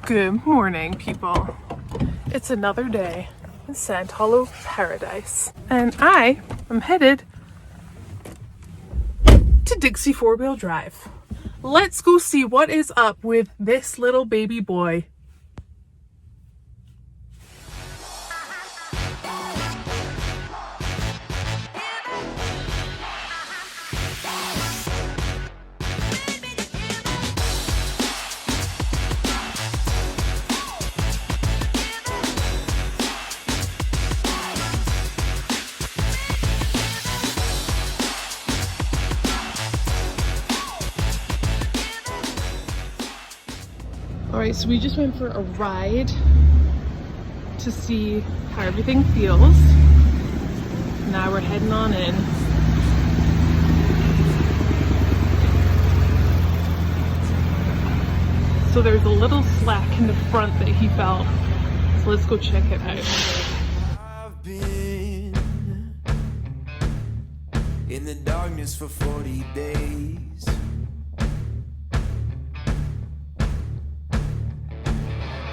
Good morning, people. It's another day in Sand Hollow Paradise, and I am headed to Dixie 4-wheel drive. Let's go see what is up with this little baby boy. Alright, so we just went for a ride to see how everything feels. Now we're heading on in. So there's a little slack in the front that he felt. So let's go check it out. I've been in the darkness for 40 days.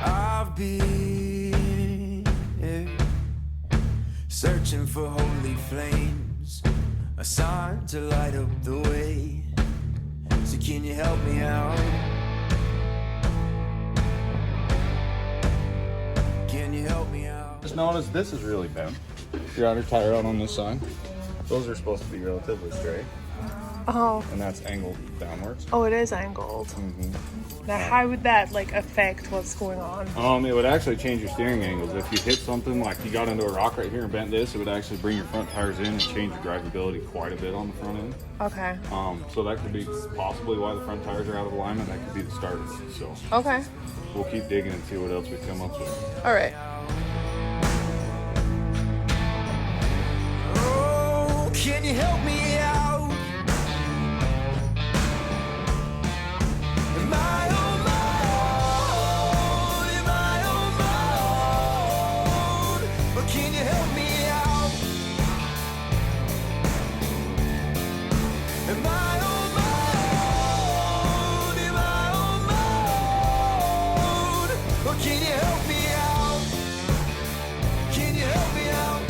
I've been searching for holy flames, a sign to light up the way. So can you help me out? Can you help me out? Just notice this is really bent. Your outer tire out on this side. Those are supposed to be relatively straight. Oh. And that's angled downwards. Oh, it is angled. Mm-hmm. Now, how would that affect what's going on? It would actually change your steering angles. If you hit something like you got into a rock right here and bent this, it would actually bring your front tires in and change your drivability quite a bit on the front end. Okay. So that could be possibly why the front tires are out of alignment. That could be the start of it. So Okay. we'll keep digging and see what else we come up with. All right. Oh, can you help me out? Am I on my own? Am I on my own? But can you help me out? Am I on my own? Am I on my own? But can you help me out? Can you help me out?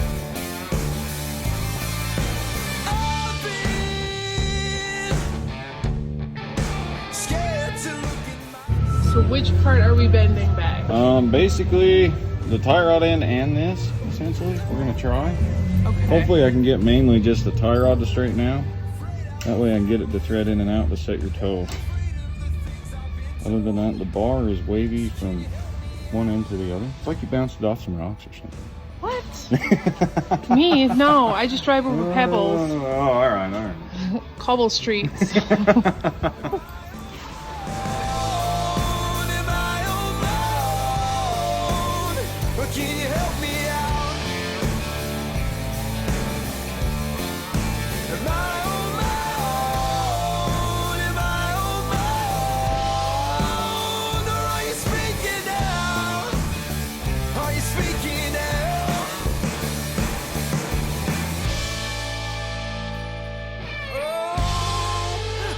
I've been scared to look at my... So which part are we bending back? Basically, the tie rod end and this, essentially, we're gonna try. Okay. Hopefully I can get mainly just the tie rod to straighten out. That way I can get it to thread in and out to set your toe. Other than that, the bar is wavy from one end to the other. It's like you bounced it off some rocks or something. What? Me? No, I just drive over pebbles. Oh, all right. Cobble streets. Am I on my own? But can you help me out? Am I on my own? Am I on my own? Or are you speaking out? Are you speaking out? Oh,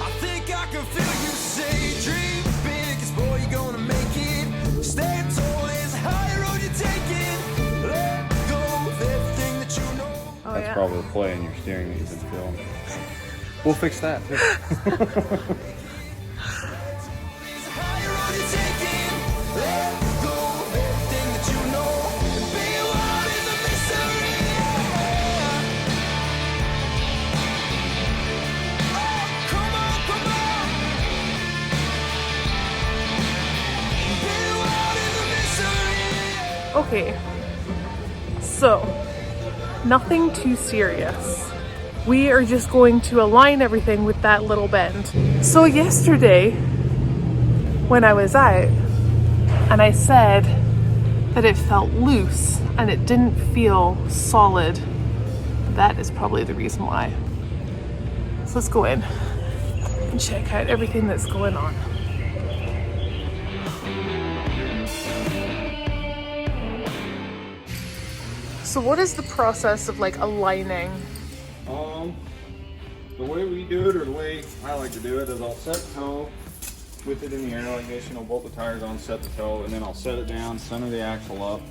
I think I can feel you say, dream big, 'cause boy, you're gonna make it. Stand tall, there's a higher road you're taking. Let go of everything that you know. Oh, That's yeah. probably the play in your steering that you've been feeling. We'll fix that too. There's a higher road you're taking. Let go of everything that you know. And be wild in the mystery. Oh, come on, come on. Be wild in the mystery. Okay. So, nothing too serious. We are just going to align everything with that little bend. So yesterday, when I was out, and I said that it felt loose and it didn't feel solid, that is probably the reason why. So let's go in and check out everything that's going on. So what is the process of aligning? The way we do it, or the way I like to do it, is I'll set toe with it in the air like this, you know, bolt the tires on, set the toe, and then I'll set it down, center the axle up,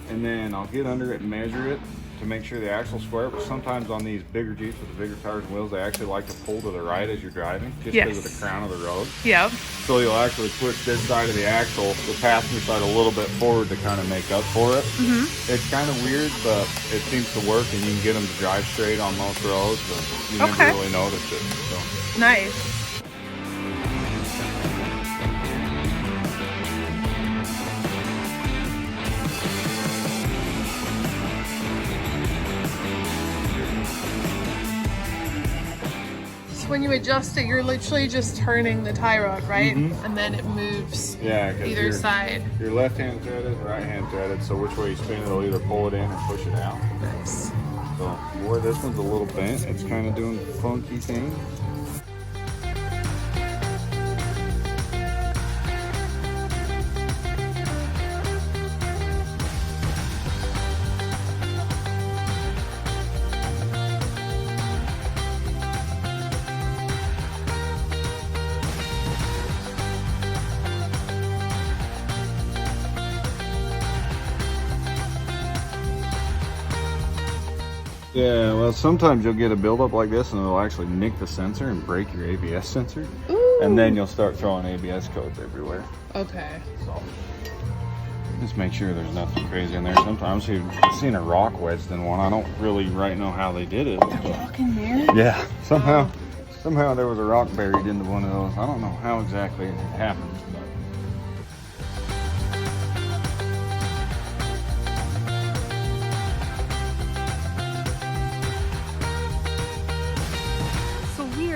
and then I'll get under it and measure it to make sure the axle's square. But sometimes on these bigger Jeeps with the bigger tires and wheels, they actually like to pull to the right as you're driving, just because of the crown of the road. Yeah. So you'll actually push this side of the axle, the passenger side, a little bit forward to kind of make up for it. It's kind of weird, but it seems to work, and you can get them to drive straight on most roads, but you never really notice it. So. Nice. When you adjust it, you're literally just turning the tie rod, right? And then it moves either side. Your left hand threaded, right hand threaded, so which way you spin it, it'll either pull it in or push it out. Nice. So, boy, this one's a little bent. It's kind of doing the funky thing. Yeah, well, sometimes you'll get a buildup like this and it'll actually nick the sensor and break your ABS sensor. Ooh. And then you'll start throwing ABS codes everywhere. Okay. So, just make sure there's nothing crazy in there. Sometimes I've seen a rock wedged in one. I don't really know how they did it. A rock in there? Yeah, somehow there was a rock buried into one of those. I don't know how exactly it happened.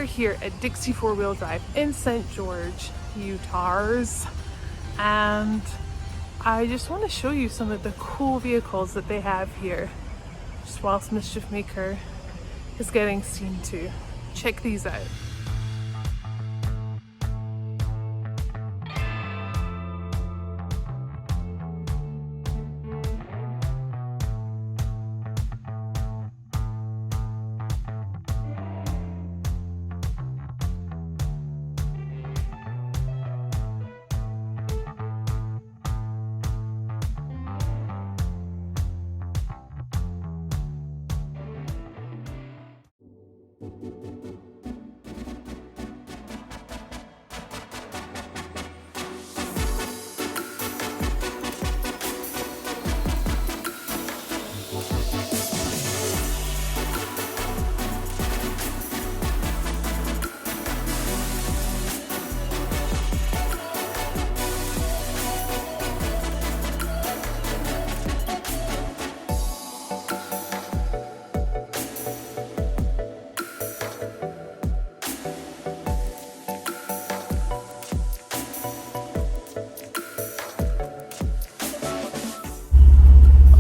Here at Dixie 4-Wheel Drive in St. George, Utah's, and I just want to show you some of the cool vehicles that they have here just whilst MischiefMaker is getting seen to. Check these out.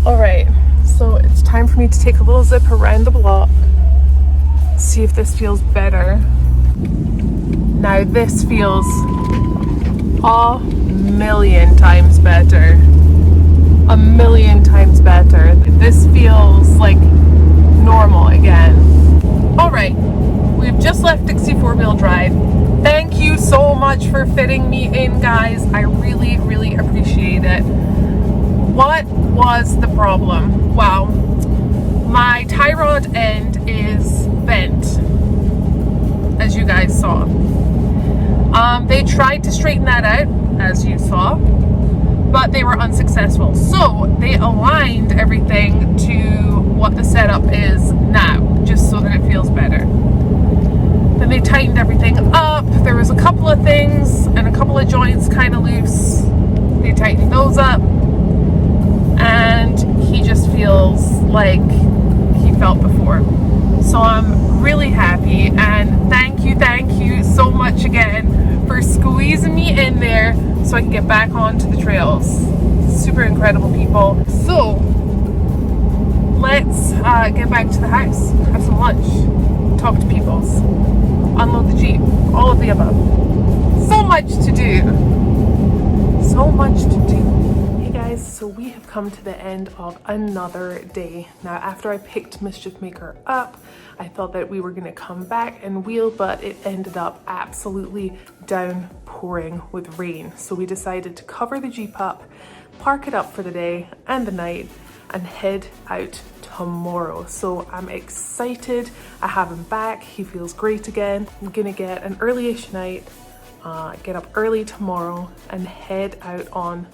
Alright, so it's time for me to take a little zip around the block, see if this feels better. Now this feels a million times better. A million times better. This feels like normal again. Alright, we've just left Dixie 4-Wheel Drive. Thank you so much for fitting me in, guys. I really, really appreciate it. What was the problem? Well, my tie rod end is bent, as you guys saw. They tried to straighten that out, as you saw, but they were unsuccessful. So they aligned everything to what the setup is now, just so that it feels better. Then they tightened everything up. There was a couple of things and a couple of joints kind of loose. They tightened those up. And he just feels like he felt before. So I'm really happy, and thank you so much again for squeezing me in there so I can get back onto the trails. Super incredible people. So let's get back to the house, have some lunch, talk to peoples, unload the Jeep, all of the above. So much to do. So much to do. Hey guys, so we we have come to the end of another day. Now, after I picked Mischief Maker up, I thought that we were going to come back and wheel, but it ended up absolutely downpouring with rain. So we decided to cover the Jeep up, park it up for the day and the night, and head out tomorrow. So I'm excited. I have him back. He feels great again. I'm gonna get an early-ish night, get up early tomorrow, and head out on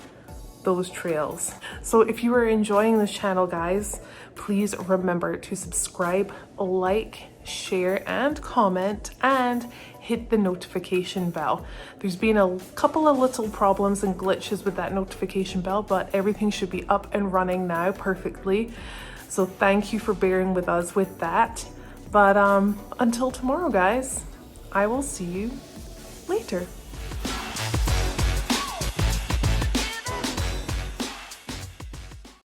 those trails. So if you are enjoying this channel, guys, please remember to subscribe, like, share, and comment, and hit the notification bell. There's been a couple of little problems and glitches with that notification bell, but everything should be up and running now perfectly. So thank you for bearing with us with that. But until tomorrow, guys, I will see you later.